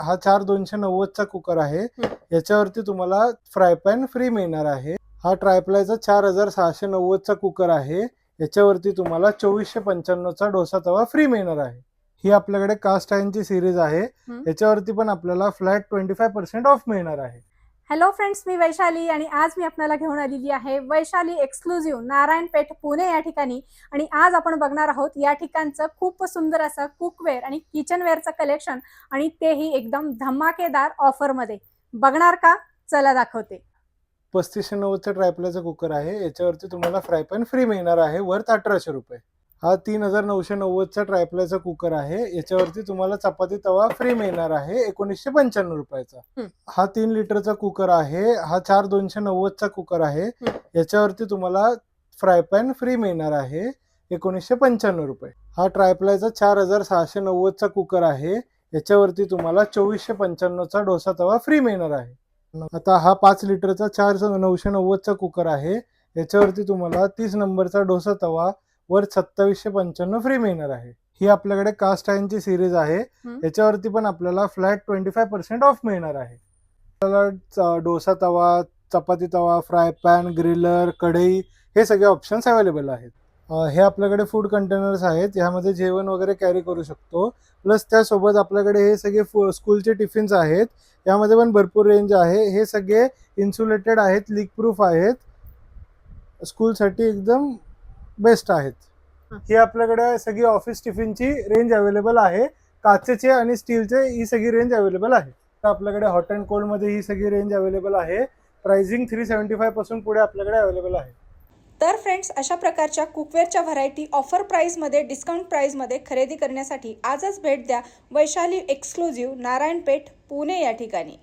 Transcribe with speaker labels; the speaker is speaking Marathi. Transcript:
Speaker 1: हा 4290चा कुकर आहे। याच्यावरती तुम्हाला फ्राय पॅन फ्री मिळणार आहे। हा ट्रायप्लायचा 4690चा कुकर आहे। याच्यावरती तुम्हाला 2495चा डोसा तवा फ्री मिळणार आहे। ही आपल्याकडे कास्ट आयर्नची सिरीज आहे। याच्यावरती पण आपल्याला फ्लॅट 25% ऑफ मिळणार आहे।
Speaker 2: हॅलो फ्रेंड्स, मी वैशाली आणि आज मी आपल्याला घेऊन आलेली आहे वैशाली एक्सक्लुझिव्ह नारायणपेठ पुणे या ठिकाणी। आणि आज आपण बघणार आहोत या ठिकाणचं खूप सुंदर असं कुकवेअर आणि किचनवेअरचं कलेक्शन, आणि तेही एकदम धमाकेदार ऑफरमध्ये। बघणार का? चला दाखवते।
Speaker 1: 3590चा ट्रायप्लायचा कुकर आहे। याच्यावरती तुम्हाला फ्राय पॅन फ्री मिळणार आहे, वर्थ 1800 रुपये। हा 3990चा ट्रायप्लायचा कुकर आहे। याच्यावरती तुम्हाला चपाती तवा फ्री मिळणार आहे, 1995 रुपयाचा। हा 3 लिटरचा कुकर आहे। हा 4290चा कुकर आहे। याच्यावरती तुम्हाला फ्राय पॅन फ्री मिळणार आहे, 1995 रुपये। हा ट्रायप्लायचा 4690चा कुकर आहे। याच्यावरती तुम्हाला 2495चा डोसा तवा फ्री मिळणार आहे। आता हा 5 लिटरचा 4990चा कुकर आहे। याच्यावरती तुम्हाला 30 नंबरचा डोसा तवा वर 2795 फ्री मिळणार आहे। ही आपल्याकडे कास्ट आयर्नची सिरीज आहे। याच्यावरती पण आपल्याला फ्लॅट 25% ऑफ मिळणार आहे। आपल्याला डोसा तवा, चपाती तवा, फ्राय पॅन, ग्रिलर, कढई हे सगळे ऑप्शन्स अवेलेबल आहेत। हे आपल्याकडे फूड कंटेनर्स आहेत। यामध्ये जेवण वगैरे कॅरी करू शकतो। प्लस त्यासोबत आपल्याकडे हे सगळे स्कूलचे टिफिन्स आहेत। यामध्ये पण भरपूर रेंज आहे। हे सगळे इन्सुलेटेड आहेत, लीक प्रूफ आहेत, स्कूलसाठी एकदम बेस्ट आहेत। ही आपल्याकडे सगळी ऑफिस टिफिनची रेंज अवेलेबल आहे। काचेचे आणि स्टीलचे ही सगळी रेंज अवेलेबल आहे। आपल्याकडे हॉट अँड कोल्ड मध्ये ही सगळी रेंज अवेलेबल आहे। प्राइसिंग 375 पासून पुढे आपल्याकडे अवेलेबल आहे।
Speaker 2: तर फ्रेंड्स, अशा प्रकारच्या कुकवेअरच्या व्हरायटी ऑफर प्राइसमध्ये, डिस्काउंट प्राइसमध्ये खरेदी करण्यासाठी आजच भेट द्या वैशाली एक्सक्लुझिव्ह नारायणपेठ पुणे या ठिकाणी।